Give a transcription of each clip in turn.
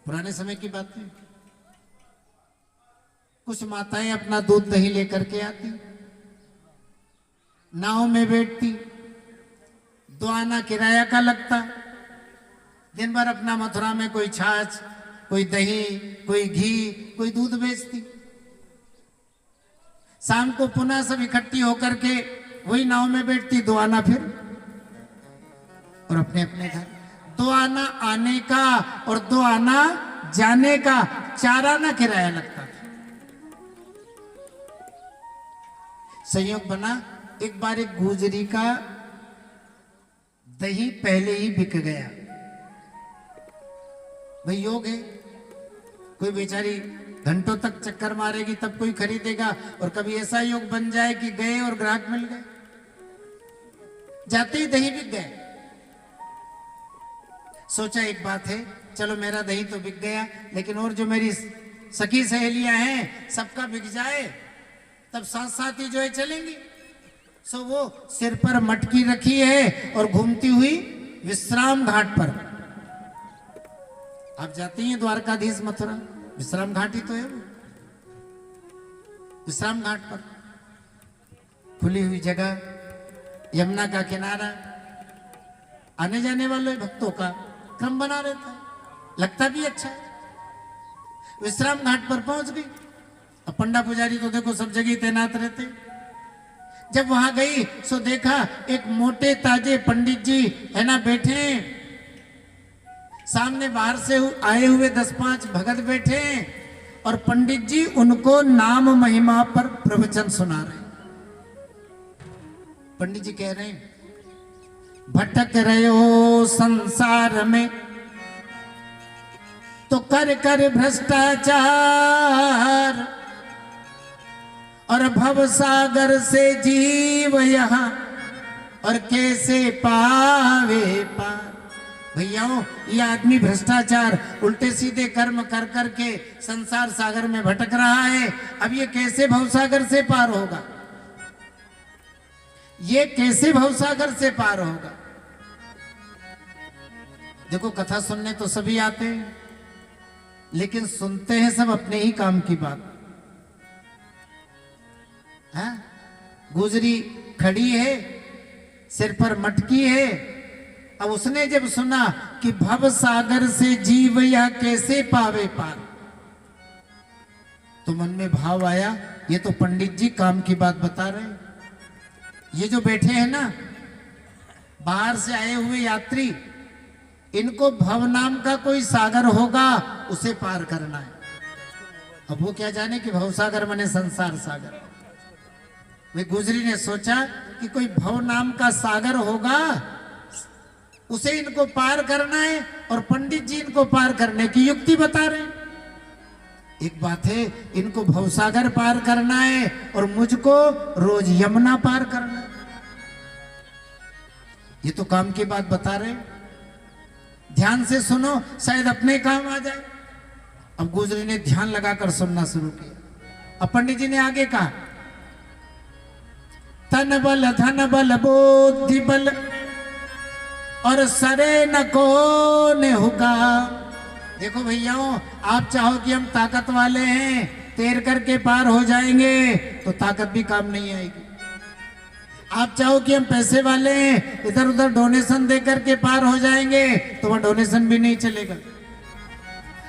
पुराने समय की बात है। कुछ माताएं अपना दूध दही लेकर के आती, नाव में बैठती, 2 आना किराया का लगता, दिन भर अपना मथुरा में कोई छाछ, कोई दही, कोई घी, कोई दूध बेचती। शाम को पुनः सब इकट्ठी होकर के वही नाव में बैठती, 2 आना फिर और अपने अपने घर। 2 आना आने का और 2 आना जाने का, 4 आना किराया लगता था। संयोग बना, एक बार एक गुजरी का दही पहले ही बिक गया। भाई योग है, कोई बेचारी घंटों तक चक्कर मारेगी तब कोई खरीदेगा, और कभी ऐसा योग बन जाए कि गए और ग्राहक मिल गए, जाते ही दही बिक गए। सोचा एक बात है, चलो मेरा दही तो बिक गया, लेकिन और जो मेरी सखी सहेलियां हैं सबका बिक जाए, तब साथ साथ ही जो है चलेंगी। सो वो सिर पर मटकी रखी है और घूमती हुई विश्राम घाट पर। आप जाती हैं द्वारकाधीश मथुरा, विश्राम घाट ही तो है वो। विश्राम घाट पर खुली हुई जगह, यमुना का किनारा, आने जाने वाले भक्तों का क्रम बना रहता है, लगता भी अच्छा है। विश्राम घाट पर पहुंच गई। अब पंडा पुजारी तो देखो सब जगह तैनात रहते। जब वहां गई सो देखा एक मोटे ताजे पंडित जी है ना बैठे, सामने बाहर से आए हुए 10-5 भगत बैठे, और पंडित जी उनको नाम महिमा पर प्रवचन सुना रहे। पंडित जी कह रहे हैं, भटक रहे हो संसार में तो कर कर भ्रष्टाचार, और भव सागर से जीव यहाँ और कैसे पावे पार। भैयाओं, ये आदमी भ्रष्टाचार, उल्टे सीधे कर्म कर करके संसार सागर में भटक रहा है। अब ये कैसे भवसागर से पार होगा? ये कैसे भवसागर से पार होगा? देखो, कथा सुनने तो सभी आते हैं, लेकिन सुनते हैं सब अपने ही काम की बात। हाँ? गुजरी खड़ी है, सिर पर मटकी है। अब उसने जब सुना कि भव सागर से जीव या कैसे पावे पार, तो मन में भाव आया, ये तो पंडित जी काम की बात बता रहे हैं। ये जो बैठे हैं ना, बाहर से आए हुए यात्री, इनको भव नाम का कोई सागर होगा, उसे पार करना है। अब वो क्या जाने कि भव सागर माने संसार सागर। वे गुजरी ने सोचा कि कोई भव नाम का सागर होगा, उसे इनको पार करना है, और पंडित जी इनको पार करने की युक्ति बता रहे हैं। एक बात है, इनको भवसागर पार करना है और मुझको रोज यमुना पार करना है। ये तो काम की बात बता रहे हैं, ध्यान से सुनो, शायद अपने काम आ जाए। अब गुजरी ने ध्यान लगाकर सुनना शुरू किया। अब पंडित जी ने आगे कहा, तन बल धन बल बुद्धि बल और सरे न को ने हुका। देखो भैयाओं, आप चाहो कि हम ताकत वाले हैं, तैर करके पार हो जाएंगे, तो ताकत भी काम नहीं आएगी। आप चाहो कि हम पैसे वाले हैं, इधर उधर डोनेशन दे करके पार हो जाएंगे, तो वह डोनेशन भी नहीं चलेगा।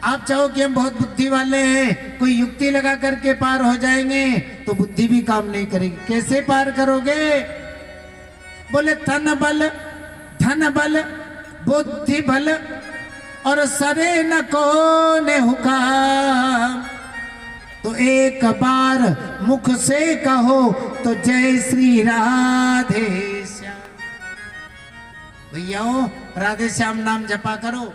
आप चाहो कि हम बहुत बुद्धि वाले हैं, कोई युक्ति लगा करके पार हो जाएंगे, तो बुद्धि भी काम नहीं करेगी। कैसे पार करोगे? बोले तन बल धन बल बुद्धि बल और सरे न को ने हुकाम। तो एक बार मुख से कहो तो जय श्री राधे श्याम। भैयाओं, राधे श्याम नाम जपा करो।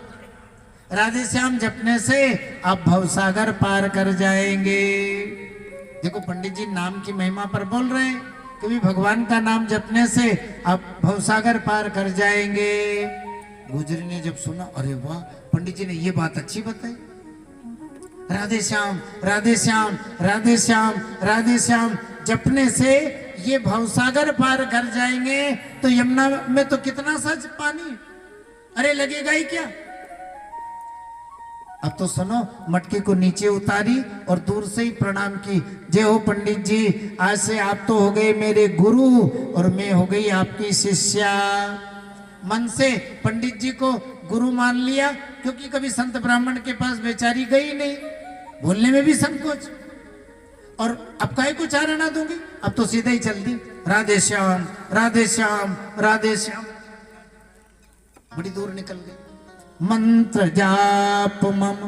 राधे श्याम जपने से आप भवसागर पार कर जाएंगे। देखो, पंडित जी नाम की महिमा पर बोल रहे हैं कि भी भगवान का नाम जपने से आप भवसागर पार कर जाएंगे। गुजरी ने जब सुना, अरे वाह, पंडित जी ने ये बात अच्छी बताई। राधे श्याम राधे श्याम राधे श्याम राधे श्याम जपने से ये भवसागर पार कर जाएंगे। तो यमुना में तो कितना सच पानी, अरे लगेगा ही क्या। अब तो सुनो, मटके को नीचे उतारी और दूर से ही प्रणाम की। जय हो पंडित जी, आज से आप तो हो गए मेरे गुरु और मैं हो गई आपकी शिष्या। मन से पंडित जी को गुरु मान लिया, क्योंकि कभी संत ब्राह्मण के पास बेचारी गई नहीं, बोलने में भी संकोच। और अब काहे को चारणा दूंगी, अब तो सीधा ही चल दी, राधे श्याम राधे श्याम राधे श्याम। बड़ी दूर निकल गई। मंत्र जाप मम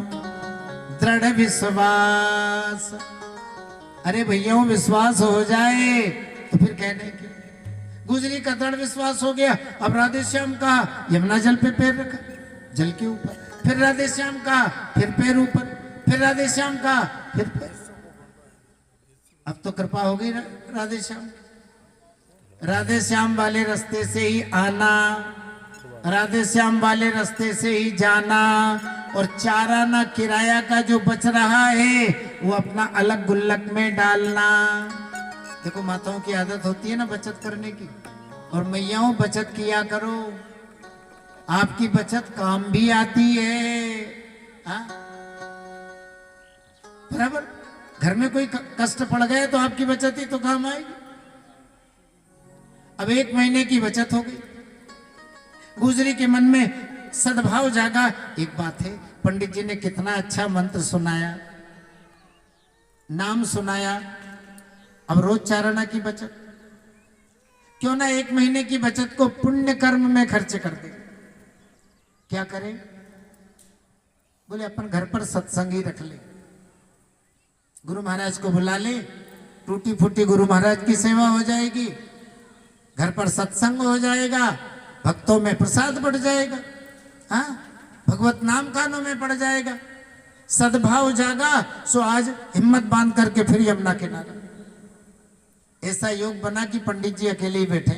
दृढ़ विश्वास। अरे भैया विश्वास हो जाए तो फिर कहने की। गुजरी का दृढ़ विश्वास हो गया। अब राधे श्याम कहा, यमुना जल पे पैर रखा, जल के ऊपर। फिर राधे श्याम कहा, फिर पैर ऊपर। फिर राधे श्याम कहा, फिर पैर। अब तो कृपा हो गई राधे श्याम। राधे श्याम वाले रास्ते से ही आना, राधे श्याम वाले रास्ते से ही जाना, और चाराना किराया का जो बच रहा है वो अपना अलग गुल्लक में डालना। देखो माताओं की आदत होती है ना बचत करने की, और मैयाओं बचत किया करो, आपकी बचत काम भी आती है। हाँ? बराबर, घर में कोई कष्ट पड़ गया तो आपकी बचत ही तो काम आएगी। अब 1 महीने की बचत हो गई। गुजरी के मन में सद्भाव जागा। एक बात है, पंडित जी ने कितना अच्छा मंत्र सुनाया, नाम सुनाया। अब रोज चारणा की बचत, क्यों ना 1 महीने की बचत को पुण्य कर्म में खर्च कर दे। क्या करें? बोले अपन घर पर सत्संग ही रख ले, गुरु महाराज को बुला ले, टूटी फूटी गुरु महाराज की सेवा हो जाएगी, घर पर सत्संग हो जाएगा, भक्तों में प्रसाद बढ़ जाएगा, हाँ भगवत नाम कानों में पड़ जाएगा। सद्भाव जागा, सो आज हिम्मत बांध करके फिर यमुना किनारा। ऐसा योग बना कि पंडित जी अकेले ही बैठे।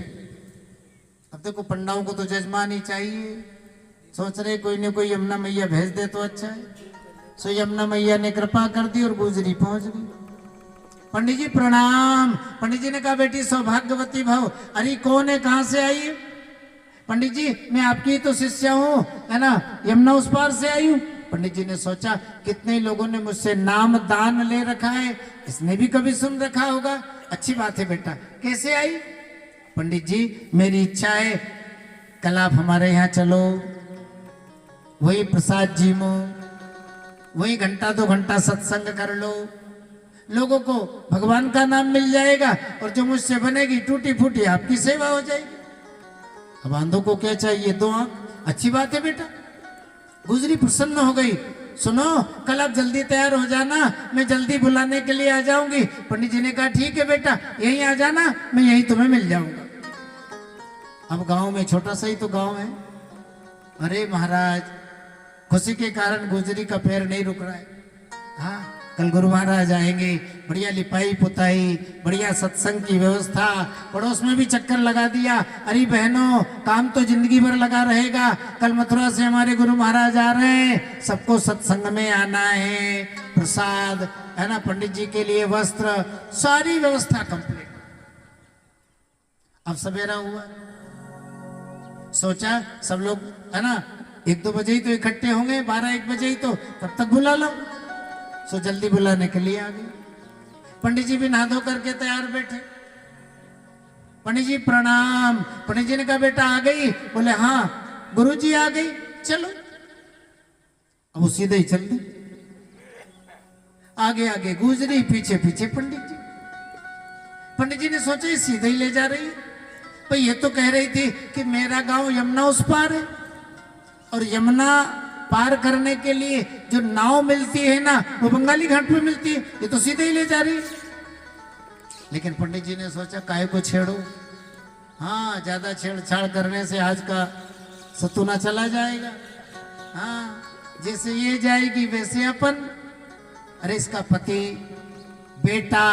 अब देखो पंडाओं को तो जजमान ही चाहिए, सोच रहे कोई न कोई यमुना मैया भेज दे तो अच्छा है। सो यमुना मैया ने कृपा कर दी और गुजरी पहुंच गई। पंडित जी प्रणाम। पंडित जी ने कहा, बेटी सौभाग्यवती भव। अरे कौन है, कहां से आई? पंडित जी मैं आपकी तो शिष्या हूँ, है ना, यमुना उस पार से आई हूँ। पंडित जी ने सोचा कितने लोगों ने मुझसे नाम दान ले रखा है, इसने भी कभी सुन रखा होगा। अच्छी बात है बेटा, कैसे आई? पंडित जी मेरी इच्छा है कल आप हमारे यहाँ चलो, वही प्रसाद जी मो, वही 1-2 घंटा सत्संग कर लो, लोगों को भगवान का नाम मिल जाएगा, और जो मुझसे बनेगी टूटी फूटी आपकी सेवा हो जाएगी। अब आंधों को क्या चाहिए, 2 आंख। अच्छी बात है बेटा। गुजरी प्रसन्न हो गई। सुनो कल आप जल्दी तैयार हो जाना, मैं जल्दी बुलाने के लिए आ जाऊंगी। पंडित जी ने कहा ठीक है बेटा, यहीं आ जाना, मैं यहीं तुम्हें मिल जाऊंगा। अब गांव में, छोटा सा ही तो गांव है। अरे महाराज, खुशी के कारण गुजरी का पैर नहीं रुक रहा है। हाँ कल गुरु महाराज आएंगे, बढ़िया लिपाई पुताई, बढ़िया सत्संग की व्यवस्था, पड़ोस में भी चक्कर लगा दिया। अरे बहनों काम तो जिंदगी भर लगा रहेगा, कल मथुरा से हमारे गुरु महाराज आ रहे हैं, सबको सत्संग में आना है, प्रसाद है ना, पंडित जी के लिए वस्त्र, सारी व्यवस्था कंप्लीट। अब सवेरा हुआ, सोचा सब लोग है ना 1-2 बजे ही तो इकट्ठे होंगे, 12-1 बजे ही तो, तब तक बुला लो। सो जल्दी बुलाने के लिए आ गई। पंडित जी भी नहा धो करके तैयार बैठे। पंडित जी प्रणाम। पंडित जी ने कहा बेटा आ गई? बोले हाँ गुरु जी आ गई, चलो। अब वो सीधे ही चल दी, आगे आगे गुजरी, पीछे पीछे पंडित जी। पंडित जी ने सोचा ये सीधे ही ले जा रही है, भाई ये तो कह रही थी कि मेरा गांव यमुना उस पार है, और यमुना पार करने के लिए जो नाव मिलती है ना वो बंगाली घाट पे मिलती है, ये तो सीधे ही ले जा रही है। लेकिन पंडित जी ने सोचा काहे को छेड़ो, हाँ ज्यादा छेड़छाड़ करने से आज का सतुना चला जाएगा। हाँ जैसे ये जाएगी वैसे अपन। अरे इसका पति, बेटा,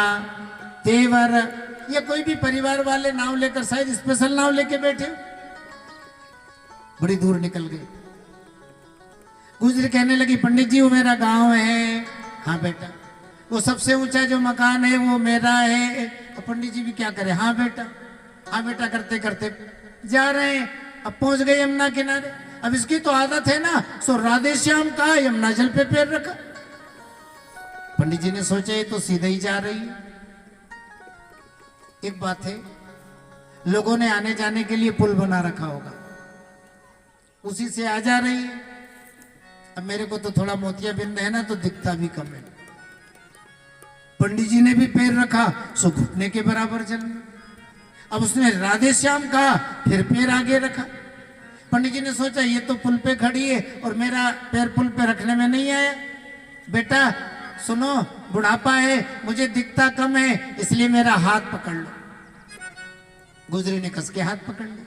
देवर या कोई भी परिवार वाले नाव लेकर, शायद स्पेशल नाव लेके बैठे, बड़ी दूर निकल गई। गुजरी कहने लगी पंडित जी वो मेरा गांव है। हाँ बेटा, वो सबसे ऊंचा जो मकान है वो मेरा है। तो पंडित जी भी क्या करे, हाँ बेटा, हाँ बेटा करते करते जा रहे हैं। अब पहुंच गए यमुना किनारे। अब इसकी तो आदत है ना, सो राधे श्याम कहा, यमुना जल पे पैर रखा। पंडित जी ने सोचा ये तो सीधे ही जा रही है। एक बात है, लोगों ने आने जाने के लिए पुल बना रखा होगा, उसी से आ जा रही है। अब मेरे को तो थोड़ा मोतियाबिंद है ना, तो दिखता भी कम है। पंडित जी ने भी पैर रखा, सो घुटने के बराबर चल। अब उसने राधे श्याम कहा, फिर पैर आगे रखा। पंडित जी ने सोचा ये तो पुल पे खड़ी है और मेरा पैर पुल पे रखने में नहीं आया। बेटा सुनो, बुढ़ापा है, मुझे दिखता कम है, इसलिए मेरा हाथ पकड़ लो। गुजरी ने कस के हाथ पकड़ लिया।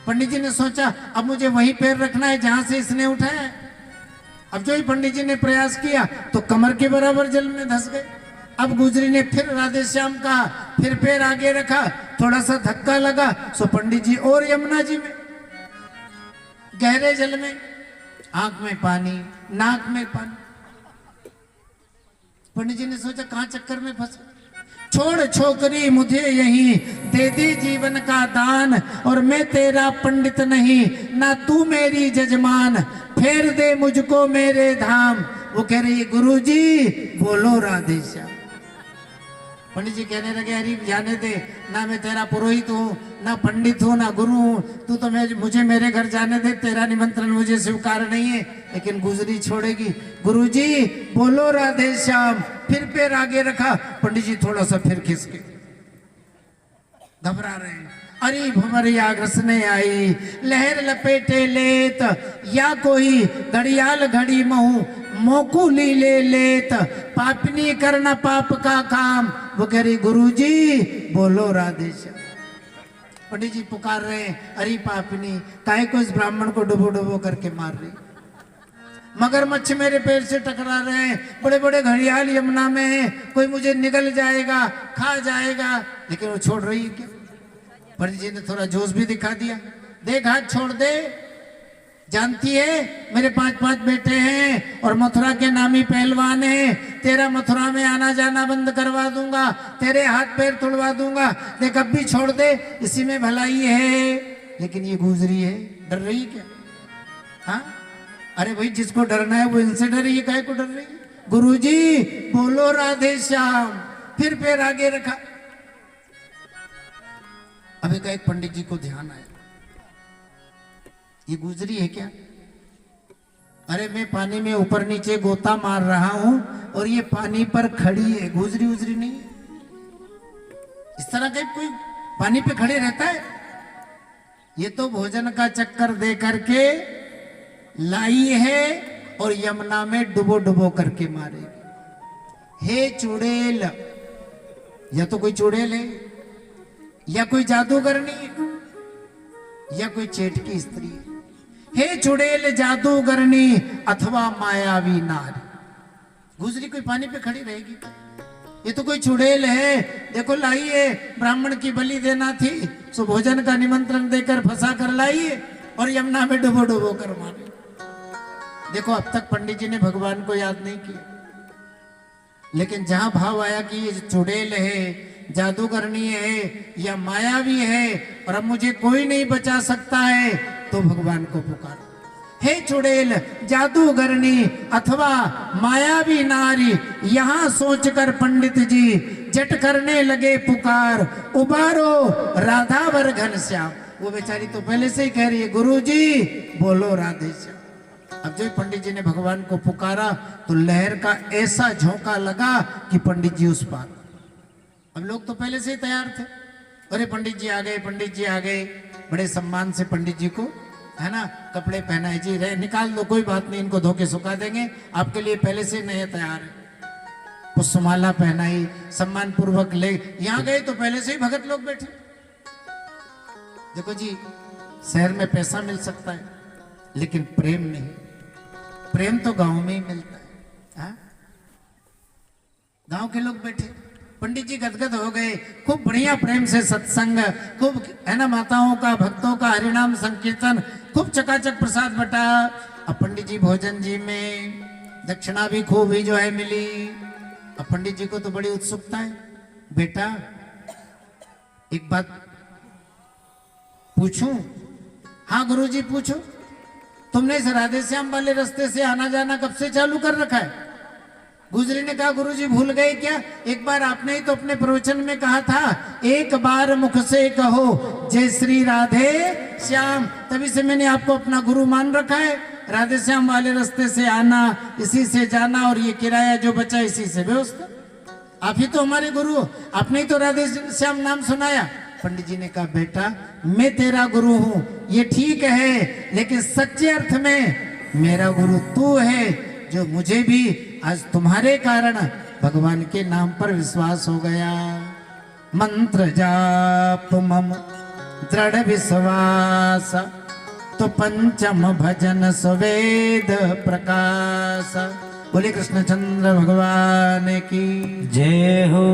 पंडित जी ने सोचा अब मुझे वही पैर रखना है जहां से इसने उठाया है। अब जो ही पंडित जी ने प्रयास किया तो कमर के बराबर जल में धंस गए। अब गुजरी ने फिर राधे श्याम कहा, फिर पैर आगे रखा, थोड़ा सा धक्का लगा, सो पंडित जी और यमुना जी में गहरे जल में, आंख में पानी, नाक में पानी। पंडित जी ने सोचा कहां चक्कर में फंस, छोड़ छोकरी मुझे यही, दे दे जीवन का दान, और मैं तेरा पंडित नहीं, ना तू मेरी जजमान, फेर दे मुझको मेरे धाम। वो कह रही है गुरुजी बोलो राधे श्याम। पंडित जी कहने लगे अरे जाने दे, ना मैं तेरा पुरोहित हूँ, ना पंडित हूँ, ना गुरु हूँ, तू तो मुझे मेरे घर जाने दे, तेरा निमंत्रण मुझे स्वीकार नहीं है। लेकिन गुजरी छोड़ेगी। गुरुजी बोलो राधे श्याम। फिर पैर आगे रखा, पंडित जी थोड़ा सा फिर खिसके, घबरा रहे हैं। अरे भुमरिया ग्रसने आई, लहर लपेटे लेत, या कोई घड़ियाल घड़ी महू, मोकू ली ले लेत, पापनी करना पाप का काम। वो कह रही गुरुजी बोलो राधे श्याम। पंडित जी पुकार रहे हैं, अरे पापनी काहे को इस ब्राह्मण को डुबो डुबो करके मार रही, मगरमच्छ मेरे पैर से टकरा रहे हैं, बड़े बड़े घड़ियाल यमुना में है, कोई मुझे निगल जाएगा, खा जाएगा। लेकिन वो छोड़ रही है क्या? पंडित जी ने थोड़ा जोश भी दिखा दिया, देख हाथ छोड़ दे, जानती है मेरे 5 बेटे हैं और मथुरा के नामी पहलवान हैं, तेरा मथुरा में आना जाना बंद करवा दूंगा, तेरे हाथ पैर तोड़वा दूंगा, देख अब भी छोड़ दे, इसी में भलाई है। लेकिन ये गुजरी है, डर रही है क्या? हाँ अरे भाई जिसको डरना है वो इनसे डर रही है, काहे को डर रही है? गुरुजी बोलो राधे श्याम। फिर पैर आगे रखा। अभी का एक पंडित जी को ध्यान आया, ये गुजरी है क्या? अरे मैं पानी में ऊपर नीचे गोता मार रहा हूं और ये पानी पर खड़ी है, गुजरी उजरी नहीं। इस तरह का कोई पानी पे खड़े रहता है? ये तो भोजन का चक्कर दे करके लाई है और यमुना में डुबो डुबो करके मारेगी। हे चुड़ैल, या तो कोई चुड़ैल है, या कोई जादूगरनी, या कोई चेटकी स्त्री है। हे चुड़ैल जादूगरनी अथवा मायावी नारी। गुजरी कोई पानी पे खड़ी रहेगी? ये तो कोई चुड़ैल है। देखो लाई है, ब्राह्मण की बलि देना थी, सो भोजन का निमंत्रण देकर फंसा कर लाई है और यमुना में डुबो डुबो कर मारे। देखो अब तक पंडित जी ने भगवान को याद नहीं किया, लेकिन जहां भाव आया कि ये चुड़ैल है, जादूगरनी है या मायावी है और अब मुझे कोई नहीं बचा सकता है, तो भगवान को पुकारा, हे चुड़ैल जादूगरनी अथवा मायावी नारी। यहां सोचकर पंडित जी जट करने लगे पुकार, उबारो राधावर घनश्याम। वो बेचारी तो पहले से ही कह रही है गुरुजी बोलो राधे श्याम। अब जो पंडित जी ने भगवान को पुकारा तो लहर का ऐसा झोंका लगा कि पंडित जी उस पार। अब लोग तो पहले से ही तैयार थे, अरे पंडित जी आ गए, पंडित जी आ गए। बड़े सम्मान से पंडित जी को है ना कपड़े पहनाए, जी रहे निकाल दो, कोई बात नहीं, इनको धो के सुखा देंगे, आपके लिए पहले से नए तैयार है। पुष्पमाला पहनाई, सम्मान पूर्वक ले, यहाँ गए तो पहले से ही भगत लोग बैठे। देखो जी, शहर में पैसा मिल सकता है लेकिन प्रेम नहीं। प्रेम तो गांव में ही मिलता है। गांव के लोग बैठे, पंडित जी गदगद हो गए, खूब बढ़िया प्रेम से सत्संग, खूब है ना माताओं का भक्तों का हरिनाम संकीर्तन, खूब चकाचक प्रसाद बटा। अब पंडित जी भोजन जी में दक्षिणा भी खूब ही जो है मिली। अब पंडित जी को तो बड़ी उत्सुकता है, बेटा एक बात पूछूं? हाँ गुरुजी पूछो। तुमने इस राधे श्याम वाले रास्ते से आना जाना कब से चालू कर रखा है? गुजरी ने कहा गुरुजी भूल गए क्या? एक बार आपने ही तो अपने प्रवचन में कहा था, एक बार मुख से कहो जय श्री राधे श्याम, तभी से मैंने आपको अपना गुरु मान रखा है। राधे श्याम वाले रास्ते से आना, इसी से जाना, और ये किराया जो बचा इसी से व्यवस्था। आप ही तो हमारे गुरु हो, आपने ही तो राधे श्याम नाम सुनाया। पंडित जी ने कहा बेटा मैं तेरा गुरु हूं ये ठीक है, लेकिन सच्चे अर्थ में मेरा गुरु तू है, जो मुझे भी आज तुम्हारे कारण भगवान के नाम पर विश्वास हो गया। मंत्र जाप मम दृढ़ विश्वास, तो पंचम भजन स्वेद प्रकाश। बोले कृष्णचंद्र भगवान की जय हो।